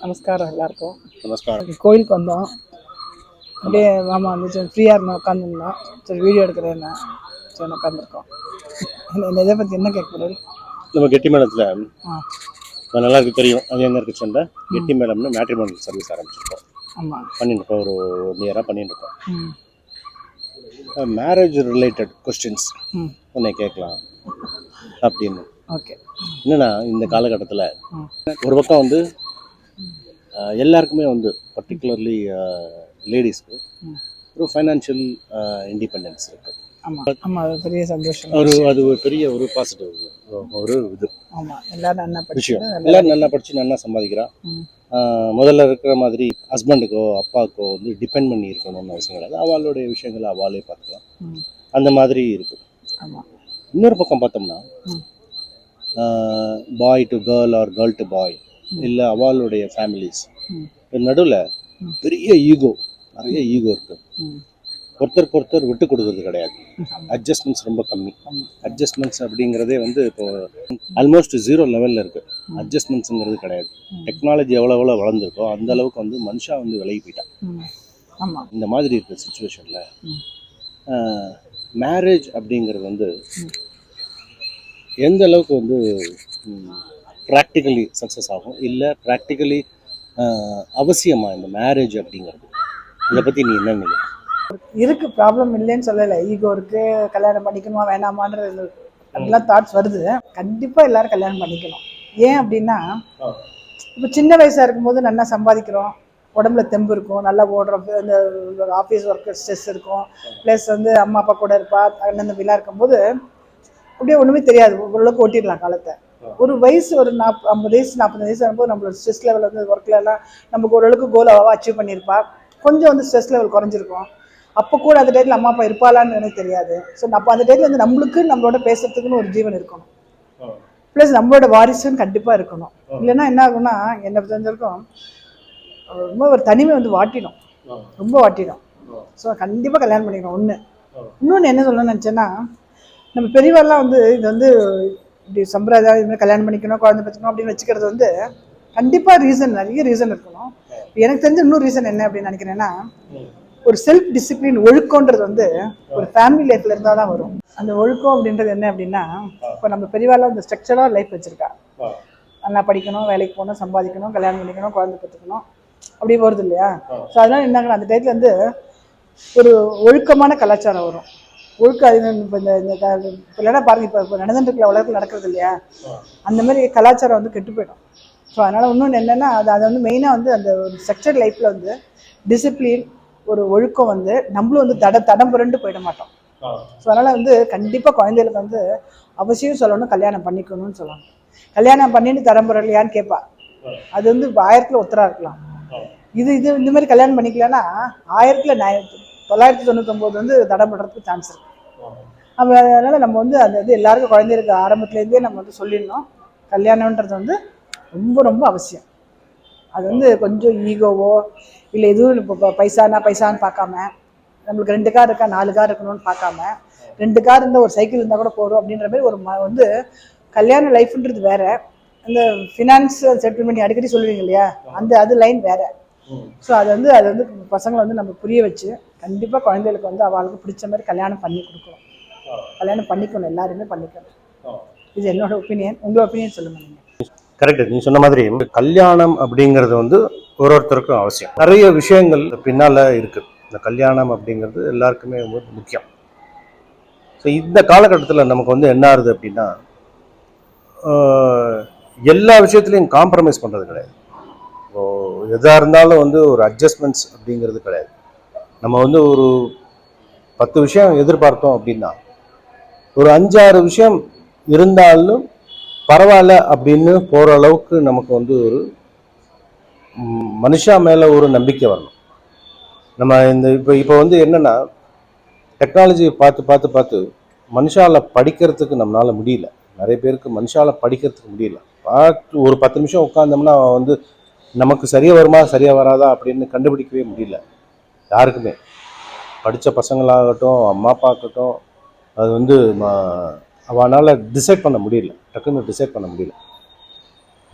நமஸ்காரம் எல்லாருக்கும். நமஸ்காரம். கோயிலுக்கு வந்தோம். அப்படியே மாமா வந்து ஃப்ரீயாக இருந்தோம், உட்காந்துருந்தோம். சரி வீடியோ எடுக்கிறேன்னு சரி உட்காந்துருக்கோம். இந்த இதை பற்றி என்ன கேட்குறது? நம்ம கெட்டி மேளத்தில் நல்லா இருக்கு தெரியும். அது எங்கே இருக்கு சொன்ன கெட்டி மேளம்னு மேட்ரிமோனியல் சர்வீஸ் ஆரம்பிச்சிருக்கோம். ஆமாம், பண்ணிட்டுருக்கோம். ஒரு 1 இயராக பண்ணிட்டுருக்கோம். மேரேஜ் ரிலேட்டட் கொஸ்டின்ஸ் உன்னை கேட்கலாம் அப்படின்னு. ஓகே. என்னன்னா இந்த காலகட்டத்தில் ஒரு பக்கம் வந்து எல்லாருக்குமே வந்து பர்டிகுலர்லி லேடிஸ்க்கு ஒரு ஃபைனான்ஷியல் இண்டிபெண்டன்ஸ் இருக்குது. ஆமாம் ஆமாம், அது பெரிய சந்தோஷம். அது ஒரு பெரிய ஒரு பாசிட்டிவ் ஒரு இது. ஆமாம், எல்லாரும் நல்லா விஷயம். எல்லாரும் நல்லா படித்து நல்லா சம்பாதிக்கிறான். முதல்ல இருக்கிற மாதிரி ஹஸ்பண்டுக்கோ அப்பாவுக்கோ வந்து டிபெண்ட் பண்ணி இருக்கணும்னு அவசியம் கிடையாது. அவளுடைய விஷயங்களை அவளே பார்த்துக்கலாம். அந்த மாதிரி இருக்குது. ஆமாம். இன்னொரு பக்கம் பார்த்தோம்னா boy to girl or girl to boy இல்லை அவளுடைய ஃபேமிலிஸ் நடுவில் பெரிய ஈகோ, நிறைய ஈகோ இருக்குது. ஒருத்தருக்கு ஒருத்தர் விட்டு கொடுக்கறது கிடையாது. அட்ஜஸ்ட்மெண்ட்ஸ் ரொம்ப கம்மி. அட்ஜஸ்ட்மெண்ட்ஸ் அப்படிங்கிறதே வந்து இப்போ ஆல்மோஸ்ட் 0 லெவலில் இருக்குது. அட்ஜஸ்ட்மெண்ட்ஸுங்கிறது கிடையாது. டெக்னாலஜி எவ்வளோ வளர்ந்துருக்கோ அந்த அளவுக்கு வந்து மனுஷா வந்து விலகி போயிட்டான். இந்த மாதிரி இருக்கிற சுச்சுவேஷனில் மேரேஜ் அப்படிங்கிறது வந்து எந்த அளவுக்கு வந்து ப்ராக்டிக்கலி சக்ஸஸ் ஆகும், இல்லை ப்ராக்டிக்கலி அவசியமாக இந்த மேரேஜ் அப்படிங்கிறது, இதை பற்றி நீ என்ன நினைக்கிற? இருக்கு, ப்ராப்ளம் இல்லைன்னு சொல்லலை. ஈகோ இருக்கு, கல்யாணம் பண்ணிக்கணுமா வேணாமான்றது அதெல்லாம் தாட்ஸ் வருது. கண்டிப்பாக எல்லாரும் கல்யாணம் பண்ணிக்கணும். ஏன் அப்படின்னா, இப்போ சின்ன வயசாக இருக்கும்போது நல்லா சம்பாதிக்கிறோம், உடம்புல தெம்பு இருக்கும், நல்லா ஓடுற இந்த ஆஃபீஸ் ஒர்க் ஸ்ட்ரெஸ் இருக்கும், ப்ளஸ் வந்து அம்மா அப்பா கூட இருப்பா, அண்ணன் தம்பிலாம் இருக்கும்போது அப்படியே ஒன்றுமே தெரியாது, ஓரளவுக்கு ஓட்டிடலாம் காலத்தை. ஒரு வயசு ஒரு 50 வயசு 40 வயசு ஆகும்போது நம்மளோட ஸ்ட்ரெஸ் லெவல் வந்து ஒர்க்லலாம் நமக்கு ஓரளவுக்கு கோல் அச்சீவ் பண்ணியிருப்பா, கொஞ்சம் வந்து ஸ்ட்ரெஸ் லெவல் குறைஞ்சிருக்கும். அப்போ கூட அந்த டேட்டில் அம்மா அப்பா இருப்பாளான்னு எனக்கு தெரியாது. ஸோ அப்போ அந்த டேட்டில் வந்து நம்மளுக்கு நம்மளோட பேசுறதுக்குன்னு ஒரு ஜீவன் இருக்கணும், ப்ளஸ் நம்மளோட வாரிசுன்னு கண்டிப்பாக இருக்கணும். இல்லைன்னா என்ன ஆகும்னா, என்ன தெரிஞ்சிருக்கும், ரொம்ப ஒரு தனிமை வந்து வாட்டிடும், ரொம்ப வாட்டிடும். ஸோ கண்டிப்பாக கல்யாணம் பண்ணிக்கணும். இன்னொன்று என்ன சொல்லணும்னு நினச்சேன்னா, நம்ம பெரியவாள்லாம் வந்து இது வந்து இப்படி சம்பிரதாயம் இதுமாதிரி கல்யாணம் பண்ணிக்கணும், குழந்தை பெற்றுக்கணும் அப்படின்னு வச்சுக்கிறது வந்து கண்டிப்பாக நிறைய ரீசன் இருக்கணும். எனக்கு தெரிஞ்ச இன்னொரு ரீசன் என்ன அப்படின்னு நினைக்கிறேன்னா, ஒரு செல்ஃப் டிசிப்ளின், ஒழுக்கம்ன்றது வந்து ஒரு ஃபேமிலி லைஃப்ல இருந்தால் தான் வரும். அந்த ஒழுக்கம் அப்படின்றது என்ன அப்படின்னா, இப்போ நம்ம பெரியவாள் இந்த ஸ்ட்ரக்சராக லைஃப் வச்சுருக்கா, நல்லா படிக்கணும், வேலைக்கு போகணும், சம்பாதிக்கணும், கல்யாணம் பண்ணிக்கணும், குழந்தை பெற்றுக்கணும், அப்படி வருது இல்லையா? ஸோ அதெல்லாம் என்ன அந்த டைத்தில் வந்து ஒரு ஒழுக்கமான கலாச்சாரம் வரும். ஒழுக்கம் அது இப்போ இல்லைன்னா பாருங்க, இப்போ நடந்துட்டு இருக்கிற உலகத்தில் நடக்கிறது இல்லையா, அந்த மாதிரி கலாச்சாரம் வந்து கெட்டு போயிடும். ஸோ அதனால் இன்னொன்று என்னென்னா, அதை வந்து மெயினாக வந்து அந்த ஒரு ஸ்ட்ரக்சர் லைஃப்பில் வந்து டிசிப்ளின், ஒரு ஒழுக்கம் வந்து நம்மளும் வந்து தடம் புரண்டு போயிட மாட்டோம். ஸோ அதனால் வந்து கண்டிப்பாக குழந்தைகளுக்கு வந்து அவசியம் சொல்லணும், கல்யாணம் பண்ணிக்கணும்னு சொல்லணும். கல்யாணம் பண்ணிட்டு தடம் புரலையான்னு கேட்பா, அது வந்து 1000ல் ஒருத்தராக இருக்கலாம். இது இந்த மாதிரி கல்யாணம் பண்ணிக்கலன்னா 1999 வந்து தடம் படுறதுக்கு சான்ஸ் இருக்கு. அதனால் நம்ம வந்து அந்த இது எல்லாருக்கும் குழந்தைகளுக்கு ஆரம்பத்துலேருந்தே நம்ம வந்து சொல்லிடணும், கல்யாணம்ன்றது வந்து ரொம்ப ரொம்ப அவசியம். அது வந்து கொஞ்சம் ஈகோவோ இல்லை எதுவும் இப்போ பைசான்னு பார்க்காம, நம்மளுக்கு 2 கார் இருக்கா 4 கார் இருக்கணும்னு பார்க்காம, 2 கார் இருந்தால் ஒரு சைக்கிள் இருந்தால் கூட போதும் அப்படின்ற மாதிரி ஒரு வந்து கல்யாண லைஃப்ன்றது வேற, அந்த ஃபினான்ஸ் செட்டில்மெண்ட் அடிக்கடி சொல்லுவீங்க இல்லையா, அது லைன் வேற. ஸோ அது வந்து பசங்களை வந்து நம்ம புரிய வச்சு கண்டிப்பாக குழந்தைகளுக்கு வந்து அவளுக்கு பிடிச்ச மாதிரி கல்யாணம் பண்ணி கொடுக்கணும், கல்யாணம் பண்ணிக்கணும், எல்லாருமே பண்ணிக்கணும். இது என்னோட ஒப்பீனியன். உங்களோட ஒப்பீனியன் சொல்லுங்க. நீங்கள் கரெக்ட். நீ சொன்ன மாதிரி கல்யாணம் அப்படிங்கிறது வந்து ஒருத்தருக்கும் அவசியம். நிறைய விஷயங்கள் பின்னால இருக்கு. இந்த கல்யாணம் அப்படிங்கிறது எல்லாருக்குமே வந்து முக்கியம். ஸோ இந்த காலகட்டத்தில் நமக்கு வந்து என்ன ஆகுது அப்படின்னா, எல்லா விஷயத்துலையும் காம்ப்ரமைஸ் பண்ணுறது கிடையாது. எதாக இருந்தாலும் வந்து ஒரு அட்ஜஸ்ட்மெண்ட்ஸ் அப்படிங்கிறது கிடையாது. நம்ம வந்து ஒரு 10 விஷயம் எதிர்பார்த்தோம் அப்படின்னா, ஒரு 5-6 விஷயம் இருந்தாலும் பரவாயில்ல அப்படின்னு போகிற அளவுக்கு நமக்கு வந்து ஒரு மனுஷா மேலே ஒரு நம்பிக்கை வரணும். நம்ம இப்போ வந்து என்னென்னா, டெக்னாலஜியை பார்த்து மனுஷால படிக்கிறதுக்கு நம்மளால் முடியல. நிறைய பேருக்கு மனுஷால படிக்கிறதுக்கு முடியல. ஒரு 10 நிமிஷம் உட்காந்தோம்னா வந்து நமக்கு சரியாக வருமா சரியாக வராதா அப்படின்னு கண்டுபிடிக்கவே முடியல யாருக்குமே. படித்த பசங்களாகட்டும், அம்மா அப்பா ஆகட்டும், அது வந்து அவனால் டிசைட் பண்ண முடியல, டக்குன்னு டிசைட் பண்ண முடியல.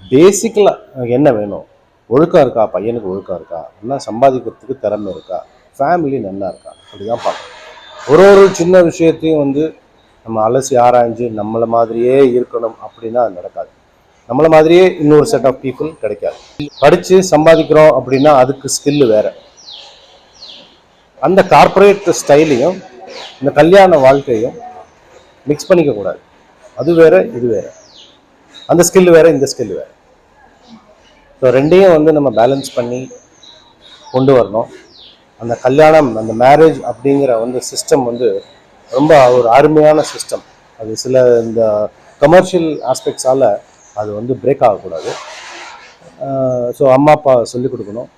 பேசிக்கலாக என்ன வேணும், ஒழுக்கம் இருக்கா, பையனுக்கு ஒழுக்கம் இருக்கா, நல்லா சம்பாதிக்கிறதுக்கு திறமை இருக்கா, ஃபேமிலி நல்லா இருக்கா, அப்படிதான் பார்க்கணும். ஒரு சின்ன விஷயத்தையும் வந்து நம்ம அலசி ஆராய்ஞ்சு நம்மளை மாதிரியே இருக்கணும் அப்படின்னா அது நடக்காது. நம்மளை மாதிரியே இன்னொரு செட் ஆஃப் பீப்புள் கிடைக்காது. படித்து சம்பாதிக்கிறோம் அப்படின்னா அதுக்கு ஸ்கில்லு வேற. அந்த கார்ப்பரேட் ஸ்டைலையும் இந்த கல்யாண வாழ்க்கையும் மிக்ஸ் பண்ணிக்க கூடாது. அது வேற, இது வேற. அந்த ஸ்கில் வேற, இந்த ஸ்கில் வேற. ஸோ ரெண்டையும் வந்து நம்ம பேலன்ஸ் பண்ணி கொண்டு வரணும். அந்த கல்யாணம், அந்த மேரேஜ் அப்படிங்கிற வந்து சிஸ்டம் வந்து ரொம்ப ஒரு அருமையான சிஸ்டம். அது சில இந்த கமர்ஷியல் ஆஸ்பெக்ட்ஸால் அது வந்து பிரேக் ஆகக்கூடாது. ஸோ அம்மா அப்பா சொல்லிக் கொடுக்கணும்.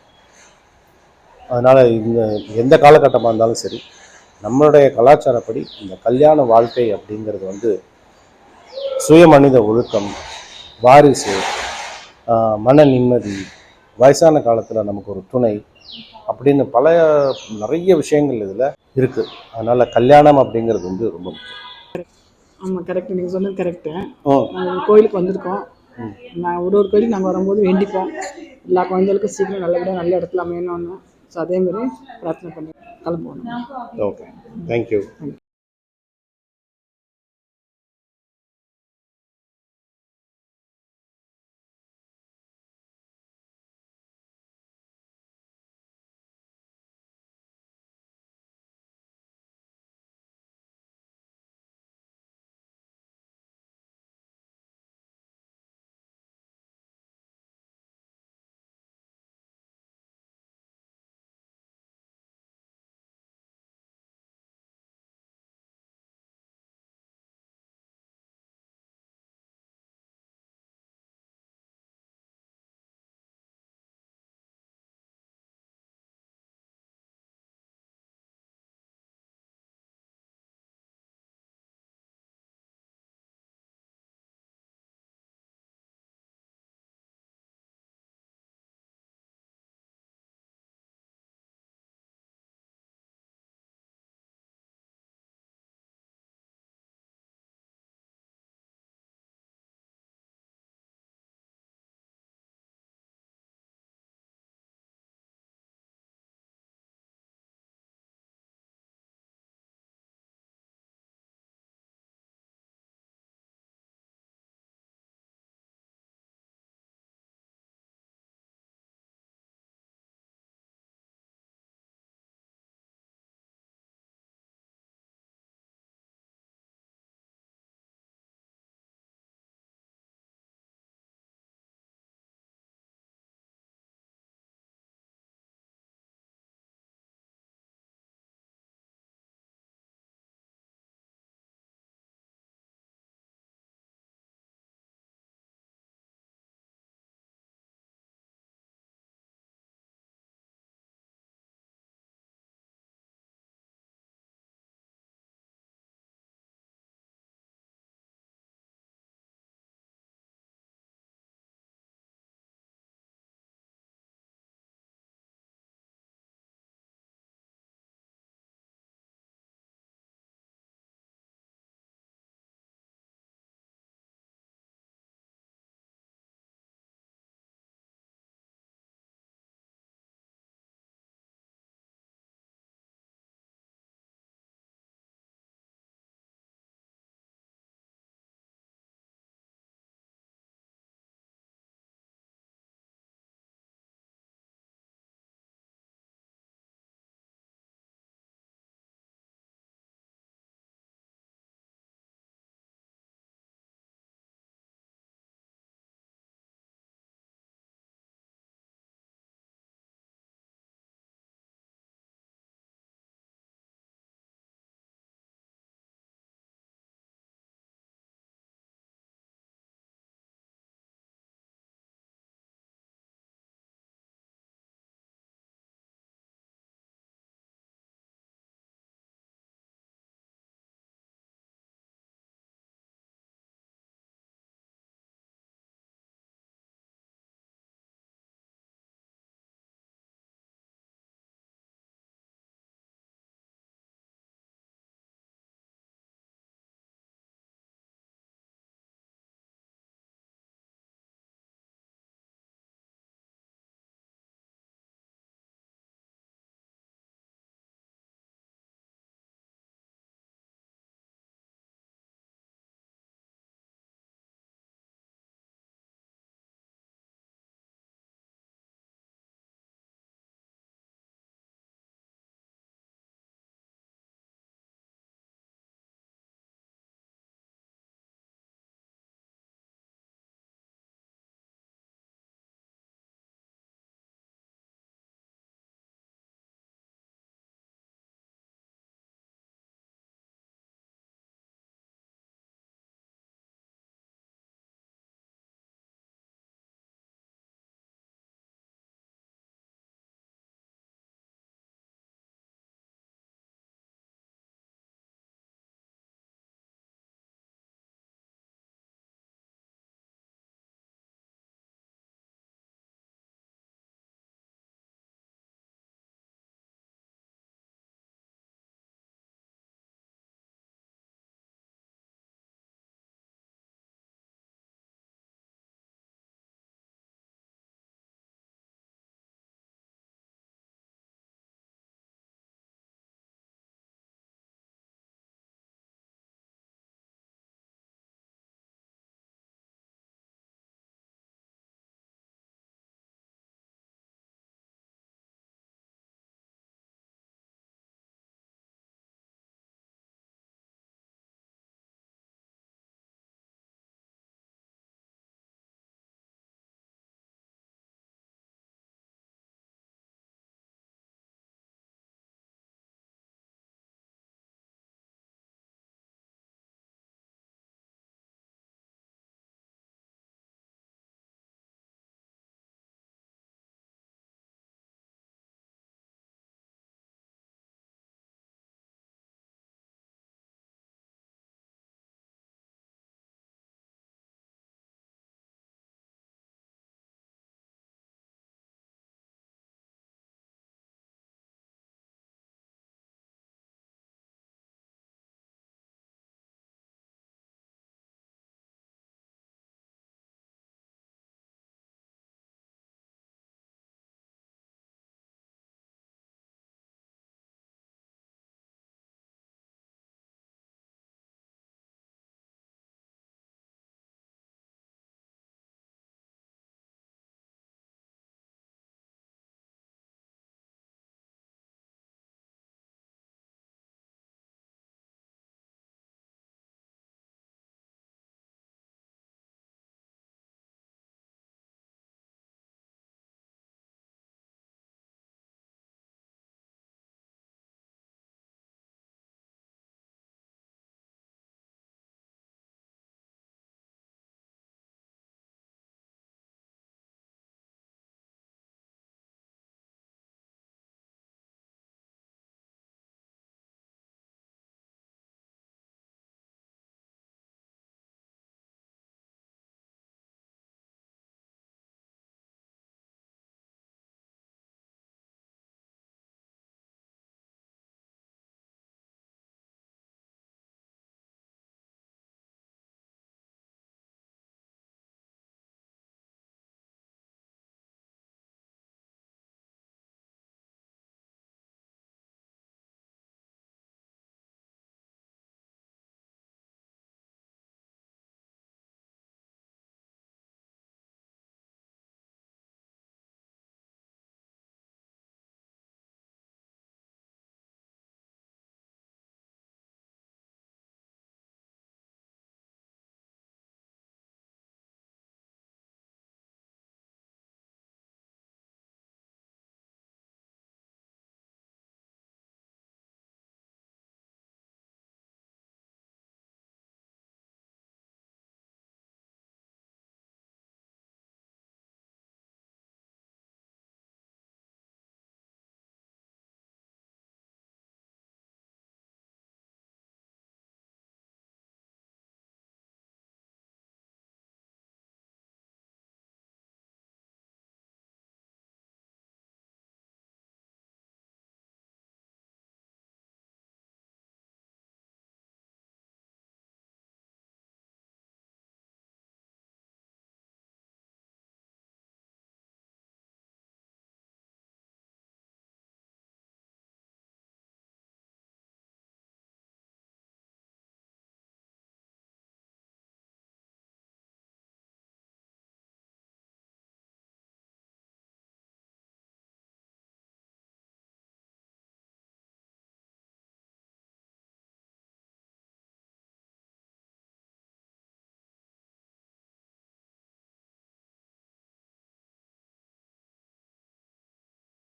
அதனால் இந்த எந்த காலகட்டமாக இருந்தாலும் சரி, நம்மளுடைய கலாச்சாரப்படி இந்த கல்யாண வாழ்க்கை அப்படிங்கிறது வந்து சுய மனித ஒழுக்கம், வாரிசு, மன நிம்மதி, வயசான காலத்தில் நமக்கு ஒரு துணை அப்படின்னு நிறைய விஷயங்கள் இதில் இருக்குது. அதனால் கல்யாணம் அப்படிங்கிறது வந்து ரொம்ப முக்கியம். ஆமாம், கரெக்டு, நீங்கள் சொன்னது கரெக்டு. நாங்கள் கோயிலுக்கு வந்திருக்கோம். நான் ஒரு கோயிலுக்கு நாங்கள் வரும்போது வேண்டிப்போம் எல்லா குழந்தைகளுக்கும் சீக்கிரம் நல்லபடியாக நல்ல இடத்துல அமையணும்னு. ஸோ அதேமாரி பிரார்த்தனை பண்ணி கிளம்புவோம். Okay, thank you.